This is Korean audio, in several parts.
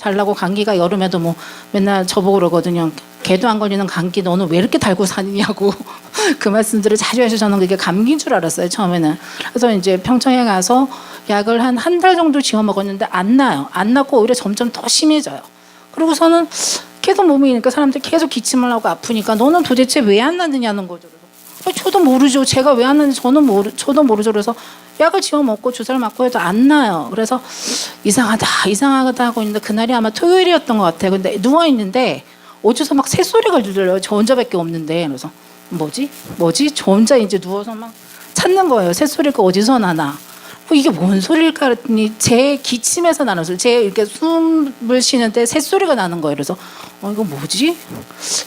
잘나고 감기가 여름에도 뭐 맨날 저보고 그러거든요. 개도 안 걸리는 감기 너는 왜 이렇게 달고 사느냐고 그 말씀들을 자주 해서 저는 그게 감기인 줄 알았어요 처음에는. 그래서 이제 평창에 가서 약을 한 달 정도 지어 먹었는데 안 나요. 안 낫고 오히려 점점 더 심해져요. 그러고서는 계속 몸이니까 사람들이 계속 기침을 하고 아프니까 너는 도대체 왜 안 낫느냐는 거죠. 저도 모르죠. 제가 왜 안 나는지 저도 모르죠. 그래서 약을 지어 먹고 주사를 맞고 해도 안 나요. 그래서 이상하다 하고 있는데 그날이 아마 토요일이었던 것 같아요. 근데 누워 있는데 어디서 막 새소리가 들려요. 저 혼자밖에 없는데. 그래서 뭐지? 저 혼자 이제 누워서 막 찾는 거예요. 새소리가 어디서 나나. 이게 뭔 소리일까 그랬더니 제 기침에서 나는 소리. 제 이렇게 숨을 쉬는데 새소리가 나는 거예요. 그래서 이거 뭐지?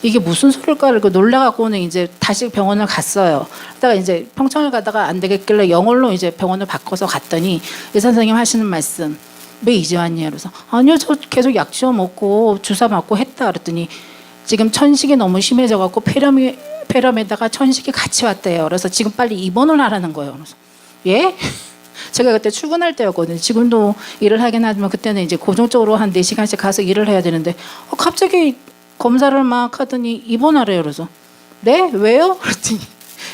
이게 무슨 소리일까? 이렇게 놀라갖고는 이제 다시 병원을 갔어요. 그러다가 이제 평창을 가다가 안 되겠길래 영월로 이제 병원을 바꿔서 갔더니 의사 선생님 하시는 말씀. 왜 이제 왔냐? 그래서 아니요, 저 계속 약 지어 먹고 주사 맞고 했다 그랬더니 지금 천식이 너무 심해져갖고 폐렴에다가 천식이 같이 왔대요. 그래서 지금 빨리 입원을 하라는 거예요. 그래서 예? 제가 그때 출근할 때였거든요. 지금도 일을 하긴 하지만 그때는 이제 고정적으로 한 4시간씩 가서 일을 해야 되는데 갑자기 검사를 막 하더니 입원하래요. 그래서 네? 왜요? 그랬더니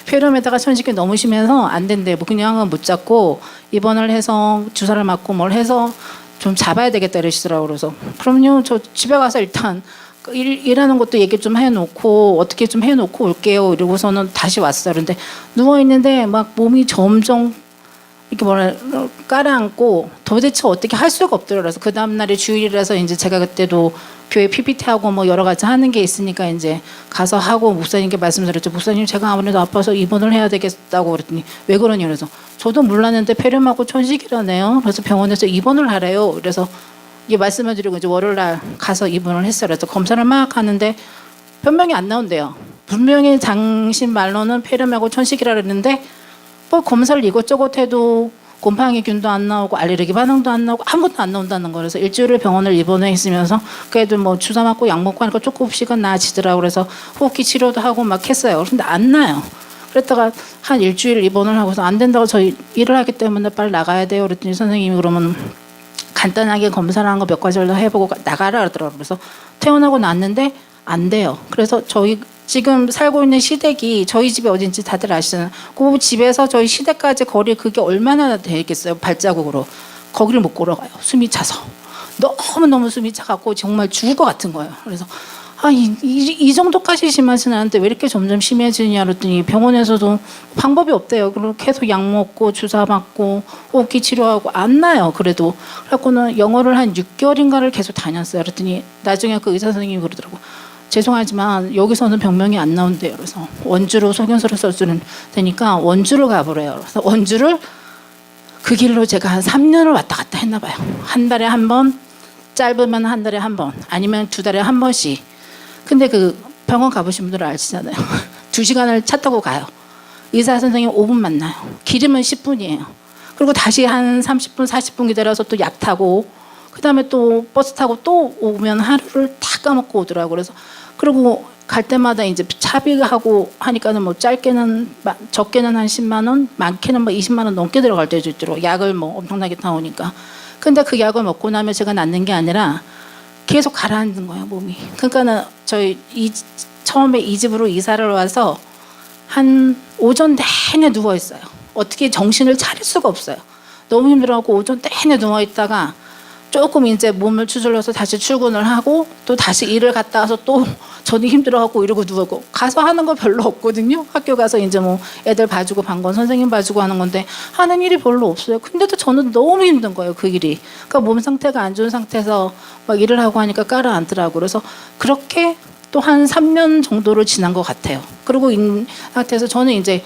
폐렴에다가 천식이 너무 심해서 안 된대. 뭐 그냥은 못 잡고 입원을 해서 주사를 맞고 뭘 해서 좀 잡아야 되겠다 이러시더라고요. 그래서 그럼요. 저 집에 가서 일단 일하는 것도 얘기 좀 해놓고 어떻게 좀 해놓고 올게요. 이러고서는 다시 왔어요. 그런데 누워있는데 막 몸이 점점 이렇게 깔아앉고 도대체 어떻게 할 수가 없더라고요. 그래서 그 다음날에 주일이라서 이제 제가 그때도 교회 PPT하고 뭐 여러 가지 하는 게 있으니까 이제 가서 하고 목사님께 말씀드렸죠. 목사님 제가 아무래도 아파서 입원을 해야 되겠다고 그랬더니 왜 그러냐 그래서 저도 몰랐는데 폐렴하고 천식이라네요. 그래서 병원에서 입원을 하래요. 그래서 이게 말씀을 드리고 이제 월요일날 가서 입원을 했어요. 그래서 검사를 막 하는데 변명이 안 나온대요. 분명히 당신 말로는 폐렴하고 천식이라 그랬는데 뭐 검사를 이것저것 해도 곰팡이균도 안 나오고 알레르기 반응도 안 나오고 아무것도 안 나온다는 거예요. 그래서 일주일을 병원을 입원해 있으면서 그래도 뭐 주사 맞고 약 먹고 하니까 조금씩은 나아지더라고요. 그래서 호흡기 치료도 하고 막 했어요. 근데 안 나요. 그랬다가 한 일주일 입원을 하고서 안 된다고 저희 일을 하기 때문에 빨리 나가야 돼요. 그랬더니 선생님이 그러면 간단하게 검사를 한 거 몇 가지 정도 해보고 나가라 그러더라고요. 그래서 퇴원하고 났는데 안 돼요. 그래서 저희 지금 살고 있는 시댁이 저희 집이 어딘지 다들 아시잖아요. 그 집에서 저희 시댁까지 거리 그게 얼마나 되겠어요. 발자국으로. 거기를 못 걸어가요. 숨이 차서. 너무너무 숨이 차갖고 정말 죽을 것 같은 거예요. 그래서 이 정도까지 심하지는 않은데 왜 이렇게 점점 심해지냐 그랬더니 병원에서도 방법이 없대요. 그리고 계속 약 먹고 주사 맞고 호흡기 치료하고 안 나요. 그래도 그래갖고는 영어를 한 6개월인가를 계속 다녔어요. 그랬더니 나중에 그 의사 선생님이 그러더라고. 죄송하지만 여기서는 병명이 안 나온대요. 그래서 원주로 소견서를 써주는 되니까 원주를 가보래요. 그래서 원주를 그 길로 제가 한 3년을 왔다 갔다 했나 봐요. 한 달에 한 번, 짧으면 한 달에 한 번, 아니면 2달에 한 번씩. 근데 그 병원 가보신 분들은 아시잖아요. 2시간을 차 타고 가요. 의사 선생님 5분 만나요. 길이면 10분이에요. 그리고 다시 한 30분, 40분 기다려서 또 약 타고 그 다음에 또 버스 타고 또 오면 하루를 다 까먹고 오더라고요. 그래서 그리고 갈 때마다 이제 차비하고 하니까는 뭐 짧게는 적게는 한 10만 원, 많게는 뭐 20만 원 넘게 들어갈 때도 있더라고요. 약을 뭐 엄청나게 타오니까. 근데 그 약을 먹고 나면 제가 낫는 게 아니라 계속 가라앉는 거예요, 몸이. 그러니까는 저희 처음에 이 집으로 이사를 와서 한 오전 내내 누워 있어요. 어떻게 정신을 차릴 수가 없어요. 너무 힘들어하고 오전 내내 누워 있다가 조금 이제 몸을 추슬러서 다시 출근을 하고 또 다시 일을 갔다 와서 또 저는 힘들어하고 이러고 누우고 가서 하는 거 별로 없거든요. 학교 가서 이제 뭐 애들 봐주고 방건 선생님 봐주고 하는 건데 하는 일이 별로 없어요. 근데도 저는 너무 힘든 거예요, 그 일이. 그러니까 몸 상태가 안 좋은 상태에서 막 일을 하고 하니까 가라앉더라고요. 그래서 그렇게 또 한 3년 정도를 지난 것 같아요. 그리고 이 상태에서 저는 이제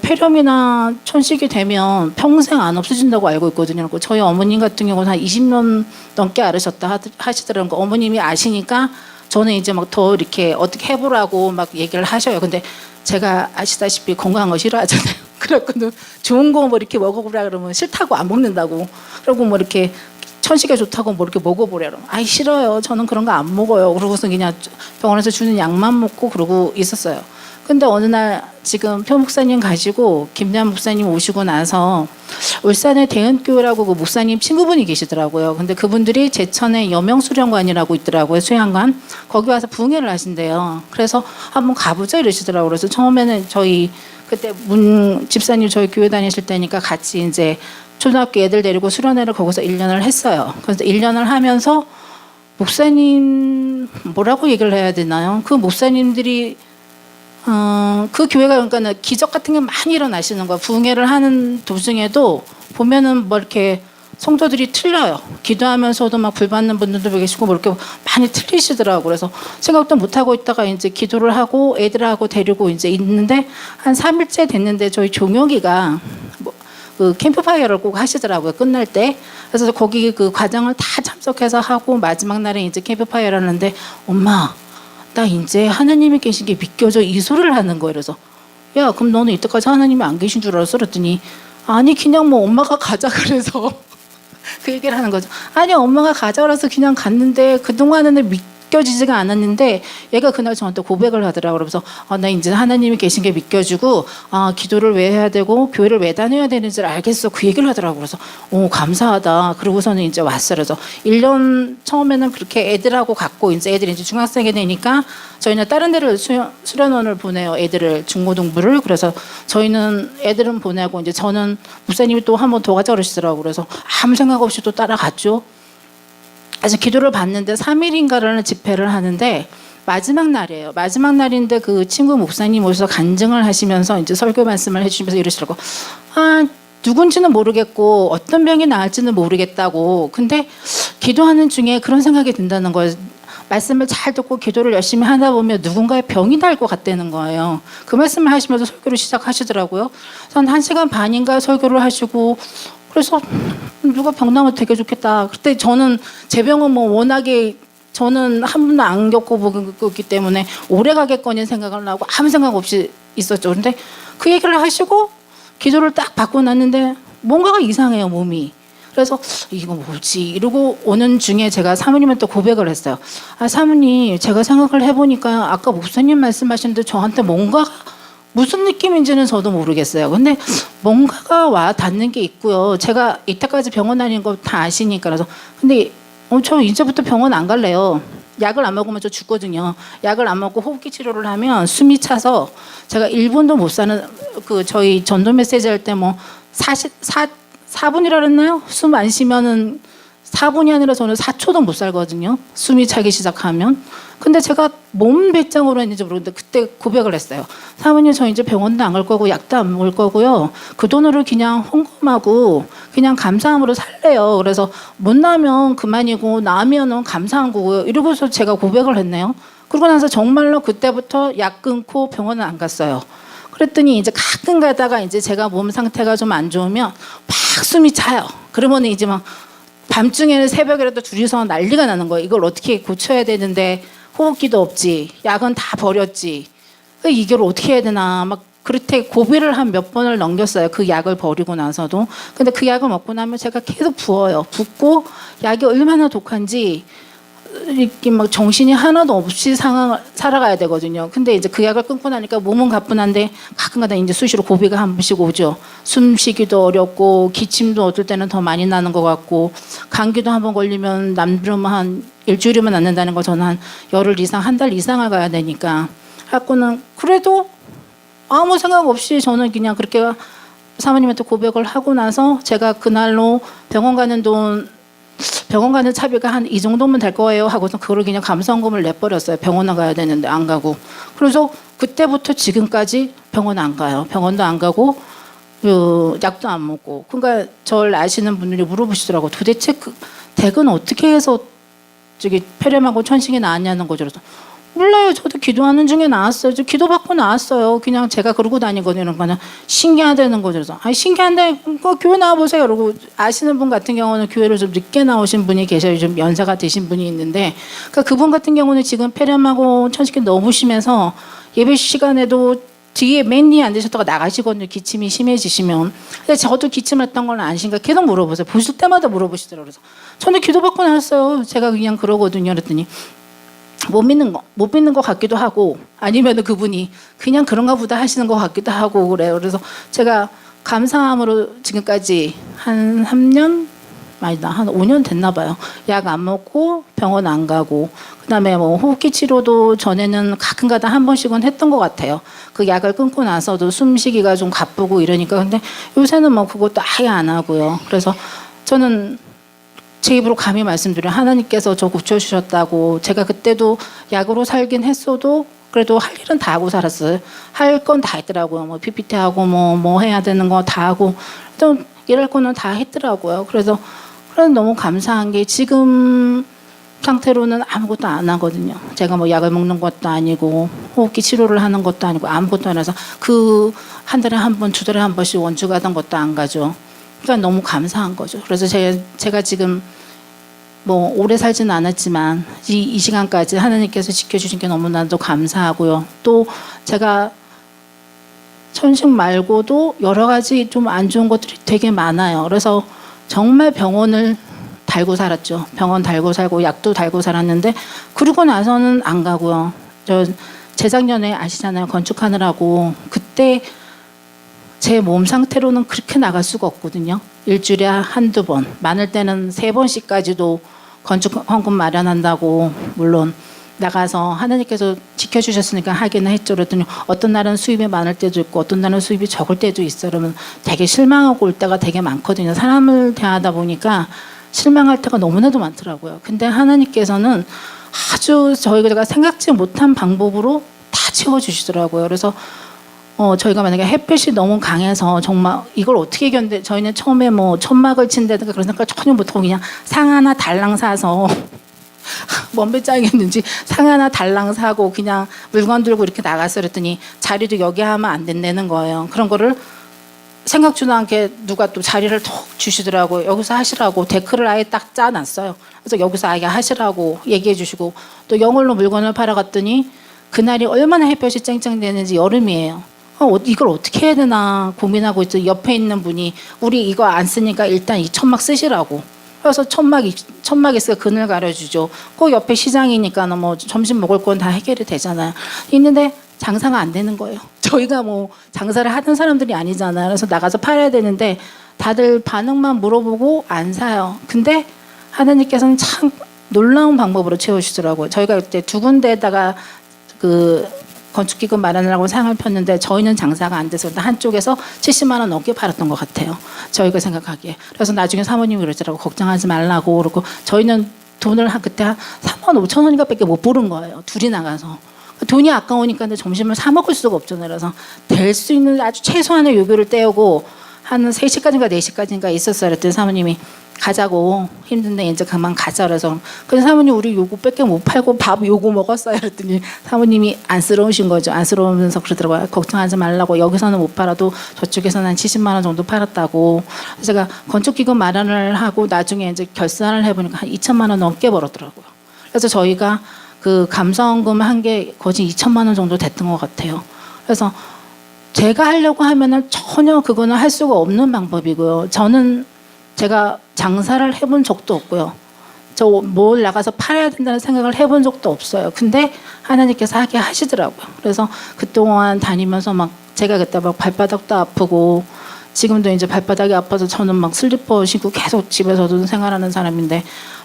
폐렴이나 천식이 되면 평생 안 없어진다고 알고 있거든요. 저희 어머님 같은 경우는 한 20년 넘게 앓으셨다 하시더라고요. 어머님이 아시니까 저는 이제 막 더 이렇게 어떻게 해보라고 막 얘기를 하셔요. 근데 제가 아시다시피 건강한 거 싫어하잖아요. 그래갖고는 좋은 거 뭐 이렇게 먹어보라 그러면 싫다고 안 먹는다고. 그리고 뭐 이렇게 천식에 좋다고 뭐 이렇게 먹어보라 그러면 아이 싫어요. 저는 그런 거 안 먹어요. 그러고서 그냥 병원에서 주는 약만 먹고 그러고 있었어요. 근데 어느 날 지금 표 목사님 가시고 김대한 목사님 오시고 나서 울산의 대은교회라고 그 목사님 친구분이 계시더라고요. 근데 그분들이 제천에 여명수련관이라고 있더라고요. 수양관. 거기 와서 부흥회를 하신대요. 그래서 한번 가보자 이러시더라고요. 그래서 처음에는 저희 그때 문 집사님 저희 교회 다니실 때니까 같이 이제 초등학교 애들 데리고 수련회를 거기서 1년을 했어요. 그래서 1년을 하면서 목사님 뭐라고 얘기를 해야 되나요? 그 목사님들이 그 교회가 그러니까 기적 같은 게 많이 일어나시는 거야. 부흥회를 하는 도중에도 보면은 뭐 이렇게 성도들이 틀려요. 기도하면서도 막 불 받는 분들도 계시고 뭐 이렇게 많이 틀리시더라고. 그래서 생각도 못 하고 있다가 이제 기도를 하고 애들하고 데리고 이제 있는데 한 3일째 됐는데 저희 종혁이가 그 캠프파이어를 꼭 하시더라고요. 끝날 때. 그래서 거기 그 과정을 다 참석해서 하고 마지막 날에 이제 캠프파이어를 하는데 엄마 나 이제 하나님이 계신 게 믿겨져 이 소리를 하는 거예요. 그래서 야 그럼 너는 이때까지 하나님이 안 계신 줄 알았어? 그랬더니 아니 그냥 뭐 엄마가 가자 그래서 그 얘기를 하는 거죠. 아니 엄마가 가자 그래서 그냥 갔는데 그동안에는 믿겨지지가 않았는데 얘가 그날 저한테 고백을 하더라고요. 그래서 나 이제 하나님이 계신 게 믿겨지고 기도를 왜 해야 되고 교회를 왜 다녀야 되는지를 알겠어. 그 얘기를 하더라고요. 그래서 감사하다. 그러고서는 이제 왔어요. 그래서 1년 처음에는 그렇게 애들하고 갔고 이제 애들이 이제 중학생이 되니까 저희는 다른 데를 수련원을 보내요. 애들을 중고등부를. 그래서 저희는 애들은 보내고 이제 저는 목사님이 또 한 번 더 가자 그러시더라고요. 그래서 아무 생각 없이 또 따라갔죠. 그래서 기도를 받는데 3일인가라는 집회를 하는데 마지막 날이에요. 마지막 날인데 그 친구 목사님 오셔서 간증을 하시면서 이제 설교 말씀을 해주시면서 이러시더라고. 누군지는 모르겠고 어떤 병이 나을지는 모르겠다고. 근데 기도하는 중에 그런 생각이 든다는 거예요. 말씀을 잘 듣고 기도를 열심히 하다 보면 누군가의 병이 날 것 같다는 거예요. 그 말씀을 하시면서 설교를 시작하시더라고요. 그래서 한 1시간 반인가 설교를 하시고 그래서 누가 병 나면 되게 좋겠다. 그때 저는 제 병은 뭐 워낙에 저는 한 번도 안 겪어보기 때문에 오래 가겠거니 생각을 하고 아무 생각 없이 있었죠. 그런데 그 얘기를 하시고 기도를 딱 받고 났는데 뭔가가 이상해요, 몸이. 그래서 이거 뭐지? 이러고 오는 중에 제가 사모님한테 고백을 했어요. 사모님 제가 생각을 해보니까 아까 목사님 말씀하시는데 저한테 뭔가 무슨 느낌인지는 저도 모르겠어요. 근데 뭔가가 와 닿는 게 있고요. 제가 이때까지 병원 다닌 거 다 아시니까. 그래서 근데 저 이제부터 병원 안 갈래요. 약을 안 먹으면 저 죽거든요. 약을 안 먹고 호흡기 치료를 하면 숨이 차서 제가 1분도 못 사는 그 저희 전도 메시지 할 때 뭐 4분이라 그랬나요? 숨 안 쉬면은 4분이 아니라 저는 4초도 못 살거든요. 숨이 차기 시작하면. 근데 제가 몸 배짱으로 했는지 모르겠는데 그때 고백을 했어요. 사모님 저 이제 병원도 안 갈 거고 약도 안 먹을 거고요. 그 돈으로 그냥 헌금하고 그냥 감사함으로 살래요. 그래서 못 나면 그만이고 나면은 감사한 거고요. 이러고서 제가 고백을 했네요. 그러고 나서 정말로 그때부터 약 끊고 병원은 안 갔어요. 그랬더니 이제 가끔 가다가 이제 제가 몸 상태가 좀 안 좋으면 막 숨이 차요. 그러면 이제 막 밤중에는 새벽이라도 둘이서 난리가 나는 거예요. 이걸 어떻게 고쳐야 되는데 호흡기도 없지. 약은 다 버렸지. 이걸 어떻게 해야 되나. 막 그렇게 고비를 한 몇 번을 넘겼어요. 그 약을 버리고 나서도. 근데 그 약을 먹고 나면 제가 계속 부어요. 붓고 약이 얼마나 독한지 이렇게 막 정신이 하나도 없이 상황을 살아가야 되거든요. 근데 이제 그 약을 끊고 나니까 몸은 가뿐한데 가끔가다 이제 수시로 고비가 한 번씩 오죠. 숨쉬기도 어렵고 기침도 어떨 때는 더 많이 나는 것 같고 감기도 한 번 걸리면 남들은 한 일주일이면 낫는다는 거 저는 한 열흘 이상 한 달 이상을 가야 되니까 하고는 그래도 아무 생각 없이 저는 그냥 그렇게 사모님한테 고백을 하고 나서 제가 그날로 병원 가는 차비가 한 이 정도면 될 거예요 하고서 그걸 그냥 감사원금을 내버렸어요. 병원에 가야 되는데 안 가고. 그래서 그때부터 지금까지 병원 안 가요. 병원도 안 가고 약도 안 먹고. 그러니까 저를 아시는 분들이 물어보시더라고. 도대체 그 댁은 어떻게 해서 저기 폐렴하고 천식이 나왔냐는 거죠. 그래서 몰라요. 저도 기도하는 중에 나왔어요. 저 기도받고 나왔어요. 그냥 제가 그러고 다니거든요. 이런 거는 신기하다는 거죠. 그래서 신기한데 교회 나와보세요. 그러고 아시는 분 같은 경우는 교회를 좀 늦게 나오신 분이 계셔요. 좀 연세가 되신 분이 있는데 그러니까 그분 같은 경우는 지금 폐렴하고 천식이 너무 심해서 예배 시간에도 뒤에 맨 뒤에 앉으셨다가 나가시거든요. 기침이 심해지시면. 근데 저도 기침했던 건 아신가 계속 물어보세요. 보실 때마다 물어보시더라고요. 그래서 저는 기도받고 나왔어요. 제가 그냥 그러거든요. 그랬더니 못 믿는 것 같기도 하고 아니면 그분이 그냥 그런가 보다 하시는 것 같기도 하고 그래요. 그래서 제가 감사함으로 지금까지 한 3년 아니다 한 5년 됐나 봐요. 약 안 먹고 병원 안 가고 그다음에 뭐 호흡기 치료도 전에는 가끔가다 한 번씩은 했던 것 같아요. 그 약을 끊고 나서도 숨쉬기가 좀 가쁘고 이러니까 근데 요새는 뭐 그것도 아예 안 하고요. 그래서 저는 제 입으로 감히 말씀드려 하나님께서 저 고쳐주셨다고 제가 그때도 약으로 살긴 했어도 그래도 할 일은 다 하고 살았어요. 할 건 다 했더라고요. 뭐 PPT 하고 뭐 해야 되는 거 다 하고 또 일할 거는 다 했더라고요. 그래서 너무 감사한 게 지금 상태로는 아무것도 안 하거든요. 제가 뭐 약을 먹는 것도 아니고 호흡기 치료를 하는 것도 아니고 아무것도 안 해서 그 한 달에 한 번, 두 달에 한 번씩 원주 가던 것도 안 가죠. 그러니까 너무 감사한 거죠. 그래서 제가 지금 뭐 오래 살지는 않았지만 이 시간까지 하나님께서 지켜주신 게 너무나도 감사하고요. 또 제가 천식 말고도 여러 가지 좀 안 좋은 것들이 되게 많아요. 그래서 정말 병원을 달고 살았죠. 병원 달고 살고 약도 달고 살았는데 그러고 나서는 안 가고요. 저 재작년에 아시잖아요. 건축하느라고 그때 제 몸 상태로는 그렇게 나갈 수가 없거든요. 일주일에 한두 번, 많을 때는 3번씩까지도 건축 헌금 마련한다고 물론 나가서 하나님께서 지켜주셨으니까 하기는 했죠. 그랬더니 어떤 날은 수입이 많을 때도 있고 어떤 날은 수입이 적을 때도 있어요. 그러면 되게 실망하고 올 때가 되게 많거든요. 사람을 대하다 보니까 실망할 때가 너무나도 많더라고요. 근데 하나님께서는 아주 저희가 생각지 못한 방법으로 다 채워주시더라고요. 그래서 저희가 만약에 햇볕이 너무 강해서 정말 이걸 어떻게 저희는 처음에 뭐 천막을 친다든가 그런 생각 전혀 못하고 그냥 상 하나 달랑 사서 뭔 배짱이었는지 상 하나 달랑 사고 그냥 물건 들고 이렇게 나갔어. 그랬더니 자리도 여기 하면 안 된다는 거예요. 그런 거를 생각지도 않게 누가 또 자리를 톡 주시더라고요. 여기서 하시라고 데크를 아예 딱 짜놨어요. 그래서 여기서 아예 하시라고 얘기해 주시고 또 영월로 물건을 팔아 갔더니 그날이 얼마나 햇볕이 쨍쨍대는지 여름이에요. 이걸 어떻게 해야 되나 고민하고 있어. 옆에 있는 분이 우리 이거 안 쓰니까 일단 이 천막 쓰시라고. 그래서 천막이 있으니까 그늘 가려주죠. 그 옆에 시장이니까 뭐 점심 먹을 건 다 해결이 되잖아요. 있는데 장사가 안 되는 거예요. 저희가 뭐 장사를 하던 사람들이 아니잖아요. 그래서 나가서 팔아야 되는데 다들 반응만 물어보고 안 사요. 근데 하나님께서는 참 놀라운 방법으로 채우시더라고요. 저희가 그때 2군데에다가 그 건축기금 마련하라고 상을 폈는데 저희는 장사가 안 돼서 한쪽에서 70만 원 넘게 팔았던 것 같아요. 저희가 생각하기에. 그래서 나중에 사모님이 그러더라고. 걱정하지 말라고. 그러고 저희는 돈을 그때 한 3만 5천 원인가 밖에 못 부른 거예요. 둘이 나가서. 돈이 아까우니까 근데 점심을 사 먹을 수가 없잖아요. 그래서 될 수 있는 아주 최소한의 요구를 떼우고 한 3시까지인가 4시까지인가 있었어요. 그랬더니 사모님이 가자고 힘든데 이제 그만 가자 그래서 근데 사모님 우리 요거 밖에 못 팔고 밥 요거 먹었어요. 그랬더니 사모님이 안쓰러우신 거죠. 안쓰러우면서 그러더라고요. 걱정하지 말라고 여기서는 못 팔아도 저쪽에서는 한 70만 원 정도 팔았다고. 그래서 제가 건축기금 마련을 하고 나중에 이제 결산을 해보니까 한 2천만 원 넘게 벌었더라고요. 그래서 저희가 그 감사원금 한 게 거의 2천만 원 정도 됐던 것 같아요. 그래서 제가 하려고 하면은 전혀 그거는 할 수가 없는 방법이고요. 저는 제가 장사를 해본 적도 없고요. 저 뭘 나가서 팔아야 된다는 생각을 해본 적도 없어요. 근데 하나님께서 하게 하시더라고요. 그래서 그동안 다니면서 막 제가 그때 막 발바닥도 아프고 지금도 이제 발바닥이 아파서 저는 막 슬리퍼 신고 계속 집에서도 생활하는 사람인데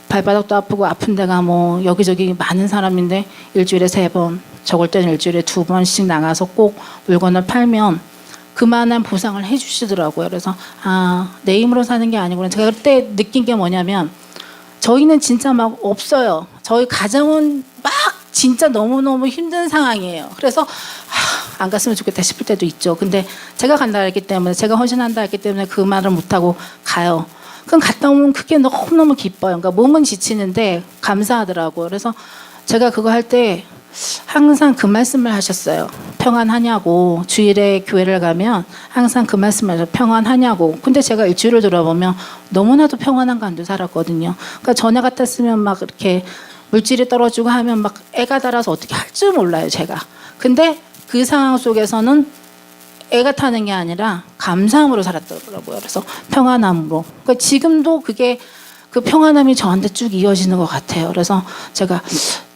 발바닥도 아프고 아픈 데가 뭐 여기저기 많은 사람인데 일주일에 3번 적을 때는 일주일에 2번씩 나가서 꼭 물건을 팔면 그만한 보상을 해주시더라고요. 그래서 내 힘으로 사는 게 아니구나. 제가 그때 느낀 게 뭐냐면 저희는 진짜 막 없어요. 저희 가정은 막 진짜 너무너무 힘든 상황이에요. 그래서 안 갔으면 좋겠다 싶을 때도 있죠. 근데 제가 간다 했기 때문에 제가 헌신한다 했기 때문에 그 말을 못하고 가요. 그럼 갔다 오면 그게 너무너무 기뻐요. 그러니까 몸은 지치는데 감사하더라고요. 그래서 제가 그거 할 때 항상 그 말씀을 하셨어요. 평안하냐고. 주일에 교회를 가면 항상 그 말씀을 하셔요. 평안하냐고. 근데 제가 일주일을 돌아보면 너무나도 평안한 가운데 살았거든요. 그러니까 전에 같았으면 막 이렇게 물질이 떨어지고 하면 막 애가 달아서 어떻게 할 줄 몰라요, 제가. 근데 그 상황 속에서는 애가 타는 게 아니라 감사함으로 살았더라고요. 그래서 평안함으로. 그러니까 지금도 그게 그 평안함이 저한테 쭉 이어지는 것 같아요. 그래서 제가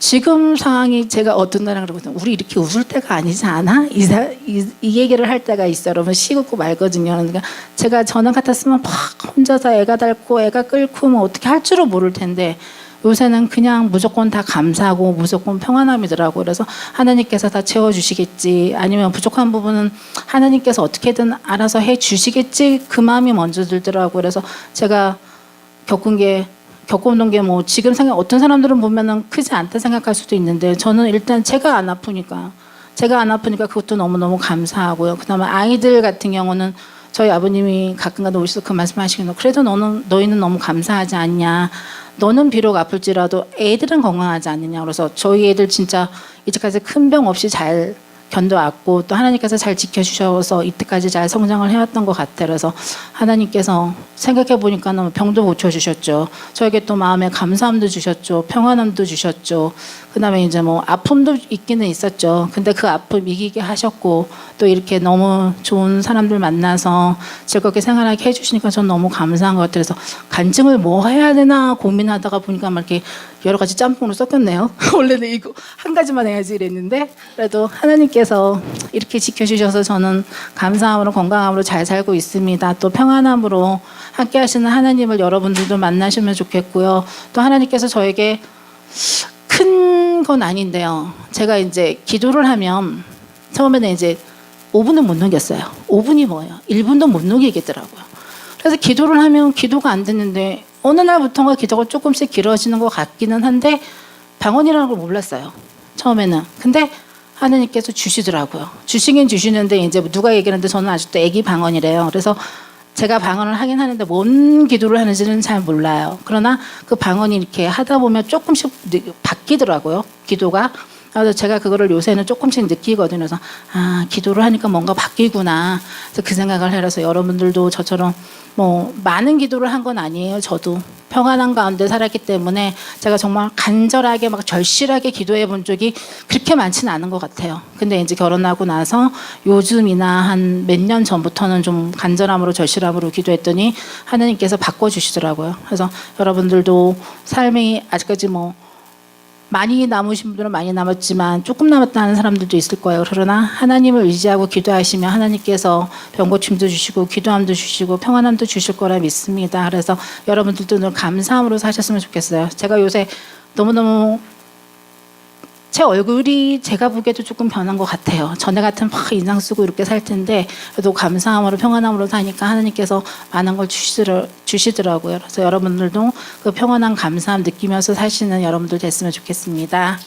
지금 상황이 제가 어떤 날은 그러거든요. 우리 이렇게 웃을 때가 아니지 않아? 이 얘기를 할 때가 있어요. 여러분 시긋고 말거든요. 그러니까 제가 전화 같았으면 막 혼자서 애가 닳고 애가 끓고 뭐 어떻게 할 줄을 모를 텐데 요새는 그냥 무조건 다 감사하고 무조건 평안함이더라고요. 그래서 하나님께서 다 채워주시겠지, 아니면 부족한 부분은 하나님께서 어떻게든 알아서 해주시겠지, 그 마음이 먼저 들더라고요. 그래서 제가 겪어온 게 뭐 지금 생각, 어떤 사람들은 보면은 크지 않다 생각할 수도 있는데 저는 일단 제가 안 아프니까 그것도 너무너무 감사하고요. 그다음에 아이들 같은 경우는 저희 아버님이 가끔가다 오셔서 그 말씀하시긴, 그래도 너희는 너무 감사하지 않냐, 너는 비록 아플지라도 애들은 건강하지 않느냐. 그래서 저희 애들 진짜 이제까지 큰 병 없이 잘 견뎌왔고 또 하나님께서 잘 지켜주셔서 이때까지 잘 성장을 해왔던 것 같아요. 그래서 하나님께서 생각해 보니까 너무 병도 고쳐주셨죠. 저에게 또 마음에 감사함도 주셨죠. 평안함도 주셨죠. 그다음에 이제 뭐 아픔도 있기는 있었죠. 근데 그 아픔 이기게 하셨고 또 이렇게 너무 좋은 사람들 만나서 즐겁게 생활하게 해주시니까 전 너무 감사한 것 같아요. 그래서 간증을 뭐 해야 되나 고민하다가 보니까 막 이렇게 여러 가지 짬뽕으로 섞였네요. 원래는 이거 한 가지만 해야지 이랬는데 그래도 하나님께서 이렇게 지켜주셔서 저는 감사함으로 건강함으로 잘 살고 있습니다. 또 평안함으로 함께 하시는 하나님을 여러분들도 만나시면 좋겠고요. 또 하나님께서 저에게 큰 건 아닌데요. 제가 이제 기도를 하면 처음에는 이제 5분은 못 넘겼어요. 5분이 뭐예요? 1분도 못 넘기겠더라고요. 그래서 기도를 하면 기도가 안 됐는데 어느 날부터가 기도가 조금씩 길어지는 것 같기는 한데 방언이라는 걸 몰랐어요. 처음에는. 근데 하나님께서 주시더라고요. 주시긴 주시는데 이제 누가 얘기하는데 저는 아직도 애기 방언이래요. 그래서 제가 방언을 하긴 하는데 뭔 기도를 하는지는 잘 몰라요. 그러나 그 방언이 이렇게 하다 보면 조금씩 바뀌더라고요. 기도가. 그래서 제가 그거를 요새는 조금씩 느끼거든요. 그래서 기도를 하니까 뭔가 바뀌구나. 그래서 그 생각을 해서 여러분들도 저처럼 뭐 많은 기도를 한 건 아니에요. 저도 평안한 가운데 살았기 때문에 제가 정말 간절하게 막 절실하게 기도해 본 적이 그렇게 많지는 않은 것 같아요. 근데 이제 결혼하고 나서 요즘이나 한 몇 년 전부터는 좀 간절함으로 절실함으로 기도했더니 하나님께서 바꿔주시더라고요. 그래서 여러분들도 삶이 아직까지 뭐 많이 남으신 분들은 많이 남았지만 조금 남았다 하는 사람들도 있을 거예요. 그러나 하나님을 의지하고 기도하시면 하나님께서 병고침도 주시고 기도함도 주시고 평안함도 주실 거라 믿습니다. 그래서 여러분들도 늘 감사함으로 사셨으면 좋겠어요. 제가 요새 너무너무 제 얼굴이 제가 보기에도 조금 변한 것 같아요. 전에 같은 막 인상 쓰고 이렇게 살 텐데 그래도 감사함으로 평안함으로 사니까 하나님께서 많은 걸 주시더라고요. 그래서 여러분들도 그 평안한 감사함 느끼면서 사시는 여러분들 됐으면 좋겠습니다.